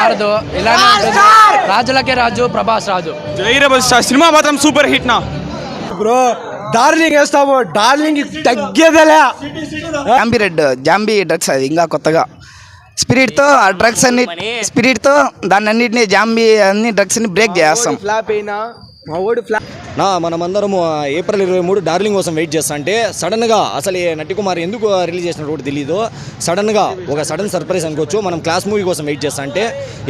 మారదు, ఇలానే ఉంటుంది. రాజులకే రాజు, ప్రభాస్ రాజు. జై రెబల్ స్టార్ సినిమా మాత్రం సూపర్ హిట్ నా బ్రో. డార్లింగ్ వేస్తాము, డార్లింగ్ తగ్గేదలే. జాంబీ డ్రగ్స్ అది ఇంకా కొత్తగా స్పిరిట్తో ఆ డ్రగ్స్ అన్ని స్పిరిట్తో దాన్ని అన్నింటినీ జాంబీ అన్ని డ్రగ్స్ని బ్రేక్ చేస్తాం. ఫ్లాప్ అయినా మా ఓడి ఫ్లాప్. మనమందరము ఏప్రిల్ 23 డార్లింగ్ కోసం వెయిట్ చేస్తా అంటే సడన్గా అసలు నటికుమార్ ఎందుకు రిలీజ్ చేసినట్టు కూడా తెలీదు. సడన్గా ఒక సడన్ సర్ప్రైజ్ అనుకోవచ్చు. మనం క్లాస్ మూవీ కోసం వెయిట్ చేస్తా అంటే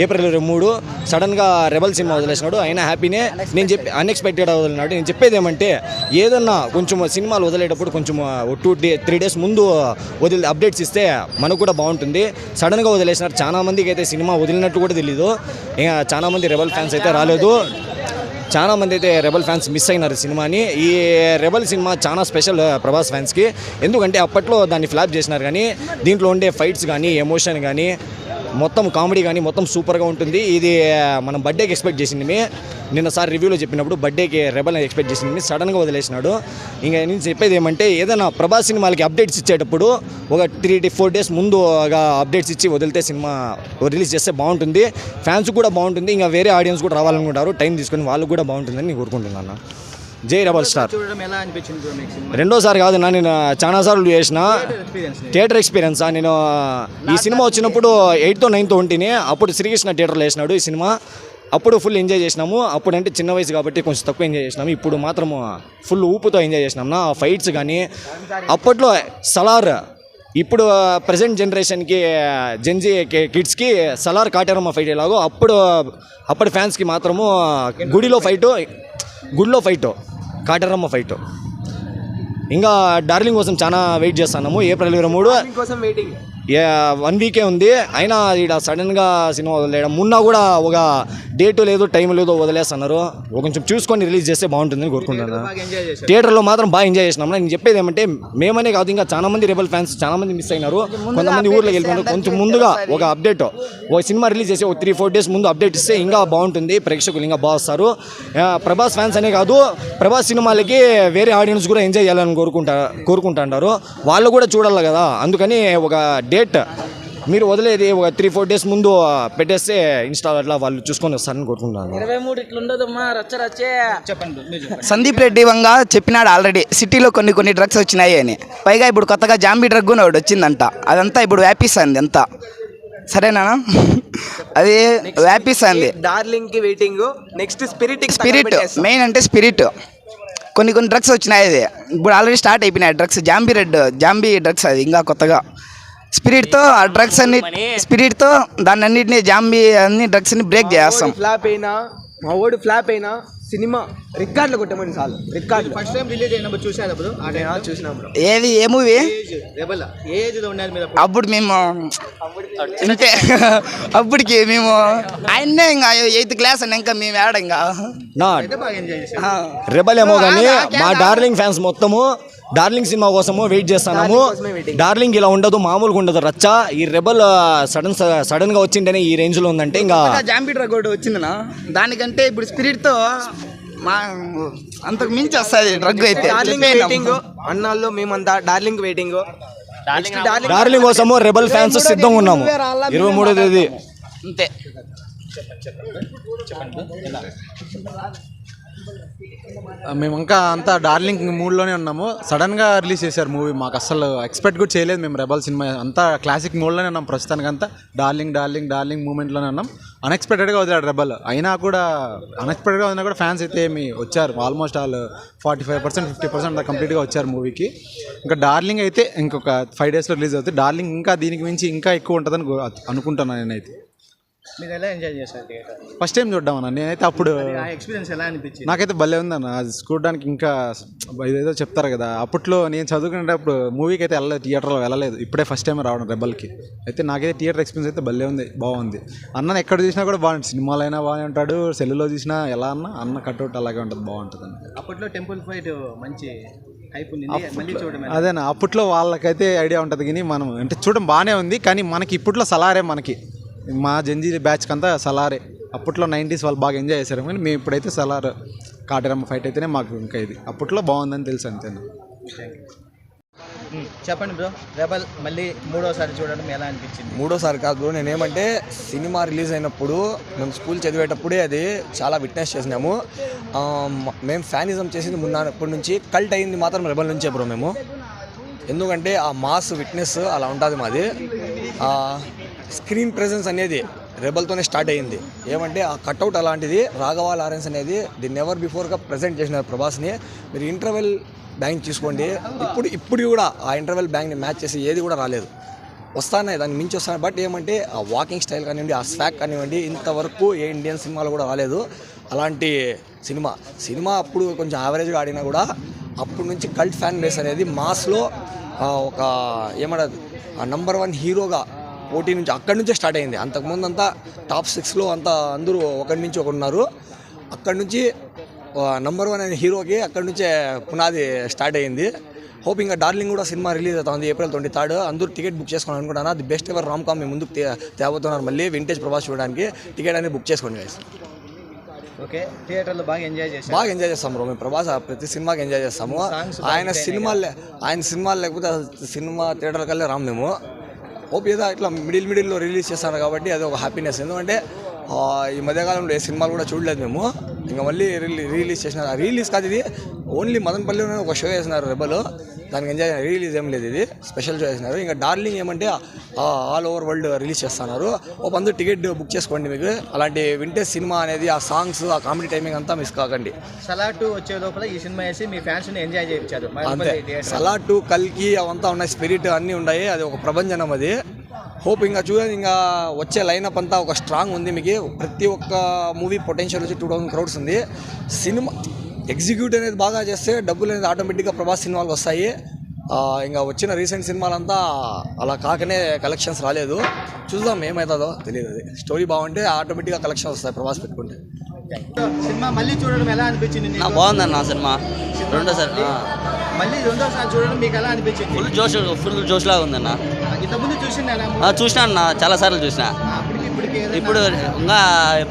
ఏప్రిల్ 23 సడన్గా రెబల్ సినిమా వదిలేసినాడు. అయినా హ్యాపీనే. నేను అన్ఎక్స్పెక్టెడ్ వదిలినాడు. నేను చెప్పేది ఏమంటే ఏదన్నా కొంచెం సినిమాలు వదిలేటప్పుడు కొంచెం 2-3 డేస్ ముందు అప్డేట్స్ ఇస్తే మనకు కూడా బాగుంటుంది. సడన్గా వదిలేసినారు. చాలామందికి అయితే సినిమా వదిలినట్టు కూడా తెలీదు. ఇంకా చాలామంది రెబల్ ఫ్యాన్స్ అయితే రాలేదు. చాలామంది అయితే రెబల్ ఫ్యాన్స్ మిస్ అయినారు సినిమాని. ఈ రెబల్ సినిమా చాలా స్పెషల్ ప్రభాస్ ఫ్యాన్స్కి. ఎందుకంటే అప్పట్లో దాన్ని ఫ్లాప్ చేసినారు, కానీ దీంట్లో ఉండే ఫైట్స్ కానీ ఎమోషన్ కానీ మొత్తం కామెడీ కానీ మొత్తం సూపర్గా ఉంటుంది. ఇది మనం బర్త్డేకి ఎక్స్పెక్ట్ చేసింది. నిన్నసారి రివ్యూలో చెప్పినప్పుడు బర్త్డేకి రెబల్ ఎక్స్పెక్ట్ చేసింది, సడన్గా వదిలేసినాడు. ఇంకా నేను చెప్పేది ఏమంటే ఏదైనా ప్రభాస్ సినిమాలకి అప్డేట్స్ ఇచ్చేటప్పుడు ఒక 3-4 డేస్ ముందుగా అప్డేట్స్ ఇచ్చి వదిలితే సినిమా రిలీజ్ చేస్తే బాగుంటుంది. ఫ్యాన్స్ కూడా బాగుంటుంది. ఇంకా వేరే ఆడియన్స్ కూడా రావాలనుకుంటారు. టైం తీసుకొని వాళ్ళకు కూడా బాగుంటుందని నేను కోరుకుంటున్నాను. జై రెబల్ స్టార్. రెండోసారి కాదు నా, నేను చాలాసార్లు చేసిన థియేటర్ ఎక్స్పీరియన్స్. నేను ఈ సినిమా వచ్చినప్పుడు 8th 9th ఉంటేనే అప్పుడు శ్రీకృష్ణ థియేటర్లో వేసినాడు ఈ సినిమా. అప్పుడు ఫుల్ ఎంజాయ్ చేసినాము. అప్పుడు అంటే చిన్న వయసు కాబట్టి కొంచెం తక్కువ ఎంజాయ్ చేసినాము. ఇప్పుడు మాత్రం ఫుల్ ఊపుతో ఎంజాయ్ చేసినాం. నా ఫైట్స్ కానీ అప్పట్లో సలార్, ఇప్పుడు ప్రజెంట్ జనరేషన్కి జెన్జీ కిడ్స్కి సలార్ కాటేరమ్మ ఫైట్ ఎలాగో అప్పటి ఫ్యాన్స్కి మాత్రము గుడిలో ఫైటు కాటేరమ్మ ఫైటు. ఇంకా డార్లింగ్ కోసం చాలా వెయిట్ చేస్తున్నాము. ఏప్రిల్ 23 కోసం వెయిటింగ్. 1 వీకే ఉంది. అయినా ఇక్కడ సడన్గా సినిమా వదిలేయడం, మొన్న కూడా ఒక డేటు లేదు టైం లేదు వదిలేస్తున్నారు. కొంచెం చూసుకొని రిలీజ్ చేస్తే బాగుంటుందని కోరుకుంటున్నాను. థియేటర్లో మాత్రం బాగా ఎంజాయ్ చేసినాం. నేను చెప్పేది ఏమంటే మేమనే కాదు, ఇంకా చాలా మంది రెబల్ ఫ్యాన్స్ చాలా మంది మిస్ అయినారు. కొంతమంది ఊర్లోకి వెళ్ళిపోయినారు. కొంచెం ముందుగా ఒక అప్డేట్, ఒక సినిమా రిలీజ్ చేసి ఒక 3-4 డేస్ ముందు అప్డేట్ ఇస్తే ఇంకా బాగుంటుంది. ప్రేక్షకులు ఇంకా బాగా వస్తారు. ప్రభాస్ ఫ్యాన్స్ అనే కాదు, ప్రభాస్ సినిమాలకి వేరే ఆడియన్స్ కూడా ఎంజాయ్ చేయాలని కోరుకుంటారు. వాళ్ళు కూడా చూడాలి కదా. అందుకని ఒక డేట్ మీరు వదిలేది ఒక 3-4 డేస్ ముందు పెట్టేస్తే ఇన్స్టాల్ అట్లా వాళ్ళు చూసుకొని వస్తారని కోరుకుంటున్నాను. 23 ఇట్లుండదమ్మా రచ్చే. సందీప్ రెడ్డి వంగ చెప్పినాడు ఆల్రెడీ, సిటీలో కొన్ని డ్రగ్స్ వచ్చినాయి అని. పైగా ఇప్పుడు కొత్తగా జాంబీ డ్రగ్ ఒకటి వచ్చిందంట. అదంతా ఇప్పుడు వ్యాపిస్తుంది అంతా. సరేనా? అది వ్యాపిస్తుంది. డార్లింగ్ కి వెయిటింగ్. నెక్స్ట్ స్పిరిట్ మెయిన్ అంటే స్పిరిట్. కొన్ని డ్రగ్స్ వచ్చినాయి. అది ఇప్పుడు ఆల్రెడీ స్టార్ట్ అయిపోయినాయి డ్రగ్స్. జాంబీ డ్రగ్స్ అది ఇంకా కొత్తగా స్పిరిట్తో ఆ డ్రగ్స్ అన్ని స్పిరిట్తో దాన్ని అన్నింటినీ జాంబీ అన్ని డ్రగ్స్ని బ్రేక్ చేస్తాం. ఫ్లాప్ అయినా మా ఓడి ఫ్లాప్ అయినా సినిమా రికార్డులు కొట్టమని చాలు. రికార్డులు ఫస్ట్ టైం రిలీజ్ అయినప్పుడు చూసాను. చూసినప్పుడు ఏ మూవీ అప్పుడు మేము ఇంతే. అప్పటికి మేము ఆయన్నే ఇంకా 8th క్లాస్ అని ఇంకా మేము ఆడ ఇంకా రెబల్ ఏమో కానీ మా డార్లింగ్ ఫ్యాన్స్ మొత్తము డార్లింగ్ సినిమా కోసము వెయిట్ చేస్తున్నాము. డార్లింగ్ ఇలా ఉండదు, మామూలుగా ఉండదు రచ్చ. ఈ రెబల్ సడన్గా వచ్చింటేనే ఈ రేంజ్లో ఉందంటే ఇంకా జాంబీ డ్రగ్ ఒకటి వచ్చిందనా. దానికంటే ఇప్పుడు స్పిరిట్తో మా అంతకు మించి వస్తుంది డ్రగ్ అయితే. అన్నాళ్ళు మేమంతా డార్లింగ్ వెయిటింగ్. డార్లింగ్ కోసము రెబల్ ఫ్యాన్స్ సిద్ధంగా ఉన్నాము. 23వ తేదీ అంతే. మేము ఇంకా అంతా డార్లింగ్ మూడ్లోనే ఉన్నాము. సడన్గా రిలీజ్ చేశారు మూవీ. మాకు అసలు ఎక్స్పెక్ట్ కూడా చేయలేదు. మేము రెబల్ సినిమా అంతా క్లాసిక్ మూడ్లోనే ఉన్నాం ప్రస్తుతానికి. అంతా డార్లింగ్ మూమెంట్లోనే ఉన్నాం. అన్ఎక్స్పెక్టెడ్గా వదిలాడు రెబల్. అయినా కూడా అన్ఎక్స్పెక్టెడ్గా వదిలినా కూడా ఫ్యాన్స్ అయితే ఏమి వచ్చారు. ఆల్మోస్ట్ ఆల్ 45% 50% కంప్లీట్గా వచ్చారు మూవీకి. ఇంకా డార్లింగ్ అయితే ఇంకొక 5 డేస్లో రిలీజ్ అవుతుంది. డార్లింగ్ ఇంకా దీనికి మించి ఇంకా ఎక్కువ ఉంటుందని అనుకుంటున్నాను నేనైతే. మీరు ఎలా ఎంజాయ్ చేస్తారు థియేటర్? ఫస్ట్ టైం చూద్దామన్నా నేనైతే. అప్పుడు ఎక్స్పీరియన్స్ ఎలా అనిపించింది? నాకైతే భలే ఉందన్న. అది చూడడానికి ఇంకా ఇదేదో చెప్తారు కదా. అప్పట్లో నేను చదువుకునేటప్పుడు మూవీకి అయితే థియేటర్లో వెళ్ళలేదు. ఇప్పుడే ఫస్ట్ టైం రావడం రెబల్కి. అయితే నాకైతే థియేటర్ ఎక్స్పీరియన్స్ అయితే భలే ఉంది, బాగుంది. అన్న ఎక్కడ చూసినా కూడా బాగుంటుంది. సినిమాలో అయినా బాగానే ఉంటాడు, సెల్లులో చూసినా ఎలా అన్న కట్అవుట్ అలాగే ఉంటుంది, బాగుంటుంది అన్న. అప్పట్లో టెంపుల్ ఫైట్ మంచి అదేనా అప్పట్లో వాళ్ళకైతే ఐడియా ఉంటుంది. కానీ మనం అంటే చూడడం బాగానే ఉంది. కానీ మనకి ఇప్పట్లో సలారే, మనకి మా జంజీ బ్యాచ్కి అంతా సలారే. అప్పట్లో 90s వాళ్ళు బాగా ఎంజాయ్ చేశారు. కానీ మేము ఇప్పుడైతే సలార్ కాటేరమ్మ ఫైట్ అయితేనే మాకు ఇంకా ఇది. అప్పట్లో బాగుందని తెలుసు అంతేనా. చెప్పండి బ్రో, రెబల్ మళ్ళీ మూడోసారి చూడడం ఎలా అనిపించింది? మూడోసారి కాదు బ్రో, నేనేమంటే సినిమా రిలీజ్ అయినప్పుడు మేము స్కూల్ చదివేటప్పుడే అది చాలా విట్నెస్ చేసినాము. మేము ఫ్యానిజం చేసింది మున్నప్పటి నుంచి, కల్ట్ అయింది మాత్రం రెబల్ నుంచే బ్రో మేము. ఎందుకంటే ఆ మాస్ విట్నెస్ అలా ఉంటుంది మాది. స్క్రీన్ ప్రెజెన్స్ అనేది రెబల్తోనే స్టార్ట్ అయ్యింది. ఏమంటే ఆ కట్అవుట్ అలాంటిది, రాఘవ లారెన్స్ అనేది ది నెవర్ బిఫోర్గా ప్రజెంట్ చేసినారు ప్రభాస్ని. మీరు ఇంటర్వెల్ బ్యాంక్ తీసుకోండి, ఇప్పుడు కూడా ఆ ఇంటర్వెల్ బ్యాంక్ని మ్యాచ్ చేసి ఏది కూడా రాలేదు. వస్తానే దాన్ని మించి వస్తాను. బట్ ఏమంటే ఆ వాకింగ్ స్టైల్ కానివ్వండి, ఆ స్వాగ్ కానివ్వండి, ఇంతవరకు ఏ ఇండియన్ సినిమాలో కూడా రాలేదు అలాంటి సినిమా. అప్పుడు కొంచెం యావరేజ్గా ఆడినా కూడా అప్పటి నుంచి కల్ట్ ఫ్యాన్ బేస్ అనేది మాస్లో ఒక ఏమన్నది నంబర్ 1 హీరోగా పోటీ నుంచి అక్కడి నుంచే స్టార్ట్ అయింది. అంతకుముందు అంతా టాప్ 6లో అంతా అందరూ ఒకరి నుంచి ఒకరు ఉన్నారు. అక్కడి నుంచి నంబర్ 1 అనే హీరోకి అక్కడి నుంచే పునాది స్టార్ట్ అయింది. హోప్ ఇంకా డార్లింగ్ కూడా సినిమా రిలీజ్ అవుతుంది April 23. అందరూ టికెట్ బుక్ చేసుకోండి అనుకుంటున్నా. The best ever rom com మీ ముందుకు తేబోతున్నారు. మళ్ళీ వింటేజ్ ప్రభాస్ చూడడానికి టికెట్ అనేది బుక్ చేసుకోండి గైస్. ఓకే, థియేటర్లో బాగా ఎంజాయ్ చేస్తాం బ్రో మేము. ప్రభాస్ ప్రతి సినిమాకి ఎంజాయ్ చేస్తాము. ఆయన సినిమాలు లేకపోతే సినిమా థియేటర్ కల్లా రాము మేము. హోప్ ఏదో ఇట్లా మిడిల్లో రిలీజ్ చేస్తారు కాబట్టి అది ఒక హ్యాపీనెస్. ఎందుకంటే ఈ మధ్యకాలంలో ఏ సినిమాలు కూడా చూడలేదు మేము. ఇంకా మళ్ళీ రిలీజ్ చేసినారు. రిలీజ్ కాదు ఇది, ఓన్లీ మదనపల్లిలోనే ఒక షో చేసినారు రెబల్. దానికి ఎంజాయ్ రిలీజ్ ఏం లేదు, ఇది స్పెషల్ షో చేసినారు. ఇంకా డార్లింగ్ ఏమంటే ఆల్ ఓవర్ వరల్డ్ రిలీజ్ చేస్తున్నారు. ఒక అందరూ టికెట్ బుక్ చేసుకోండి. మీకు అలాంటి వింటేజ్ సినిమా అనేది, ఆ సాంగ్స్, ఆ కామెడీ టైమింగ్ అంతా మిస్ కాకండి. సలార్ 2 వచ్చే లోపల ఈ సినిమా వేసి మీ ఫ్యాన్స్ని ఎంజాయ్ చేయించారు. అంతే, సలార్ 2, కల్కి అవంతా ఉన్నాయి, స్పిరిట్ అన్నీ ఉన్నాయి. అది ఒక ప్రభంజనం అది. హోప్ ఇంకా చూడండి, ఇంకా వచ్చే లైనప్ అంతా ఒక స్ట్రాంగ్ ఉంది. మీకు ప్రతి ఒక్క మూవీ పొటెన్షియల్ వచ్చి 2000 crores ఉంది. సినిమా ఎగ్జిక్యూట్ అనేది బాగా చేస్తే డబ్బులు అనేది ఆటోమేటిక్గా ప్రభాస్ సినిమాలు వస్తాయి. ఇంకా వచ్చిన రీసెంట్ సినిమాలంతా అలా కాకనే కలెక్షన్స్ రాలేదు. చూద్దాం ఏమవుతుందో తెలియదు. అది స్టోరీ బాగుంటే ఆటోమేటిక్గా కలెక్షన్స్ వస్తాయి ప్రభాస్ పెట్టుకుంటే. సినిమా మళ్ళీ చూడడం ఎలా అనిపించింది? బాగుందన్న సినిమా రెండోసారి. మళ్ళీ రెండోసారి చూడడం మీకు ఎలా అనిపించింది? ఫుల్ జోష్లా ఉందన్న. ఇంతకుముందు చూసినా అన్న, చాలా సార్లు చూసిన. ఇప్పుడు ఇంకా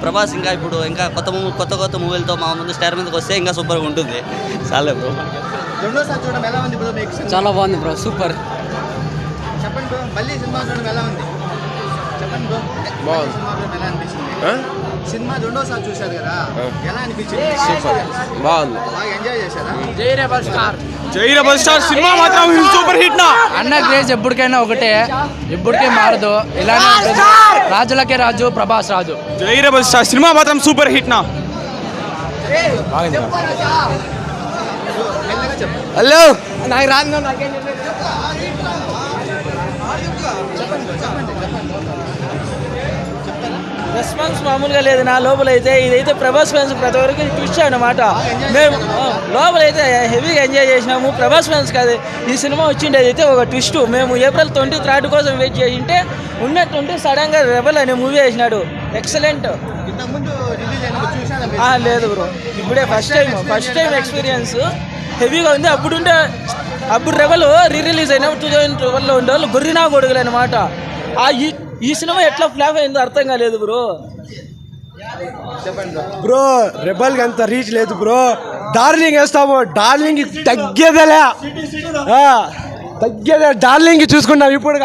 ప్రభాస్ ఇంకా కొత్త మూవీలతో మా ముందు స్టార్ మీదకి వస్తే ఇంకా సూపర్గా ఉంటుంది. చాలే బ్రో. రెండోసారి చూడడం ఎలా ఉంది బ్రో మీకు? చాలా బాగుంది బ్రో, సూపర్. చెప్పండి బ్రో, మళ్ళీ సినిమా చూడడం ఎలా ఉంది? చెప్పండి బ్రో, బాగుంది. సినిమా చూడడం ఎలా అనిపించింది? సినిమా రెండోసారి చూశారు కదా, ఎలా అనిపించింది? సూపర్, బాగుంది. బాగా ఎంజాయ్ చేశారా? జై రెబల్ స్టార్ సినిమా మాత్రం సూపర్ హిట్ నా. అన్న క్రేజ్ ఎప్పటికైనా ఒకటే, ఎప్పటికే మారదు. ఇలానే ఉంటుంది. రాజులకే రాజు, ప్రభాస్ రాజు. జై రెబల్ స్టార్ సినిమా మాత్రం సూపర్ హిట్ నా. హలో, నాకు రాదు, నాకేం రెస్పాన్స్ మామూలుగా లేదు నా లోపల అయితే. ఇదైతే ప్రభాస్ ఫ్యాన్స్ ప్రతి ఒక్కరికి ట్విస్ట్ అనమాట. మేము లోపలైతే హెవీగా ఎంజాయ్ చేసినాము. ప్రభాస్ ఫ్యాన్స్ కాదు, ఈ సినిమా వచ్చిండేది అయితే ఒక ట్విస్ట్. మేము April 23 కోసం వెయిట్ చేసింటే ఉన్నట్టుంటే సడన్గా రెబల్ అనే మూవీ వేసినాడు. ఎక్సలెంట్. లేదు బ్రో, ఇప్పుడే ఫస్ట్ టైం ఎక్స్పీరియన్స్. హెవీగా ఉంది. అప్పుడు రెబల్ రిలీజ్ అయినప్పుడు 2012లో ఉండేవాళ్ళు గొర్రెనా గొడుగులు అనమాట. ఈ సినిమా ఎట్లా ఫ్లాప్ అయిందో అర్థం కాలేదు బ్రో. బ్రో రెబల్కి అంత రీచ్ లేదు బ్రో. డార్లింగ్ వేస్తాము, డార్లింగ్ తగ్గేదేలే, డార్లింగ్ చూసుకుంటాం ఇప్పుడు.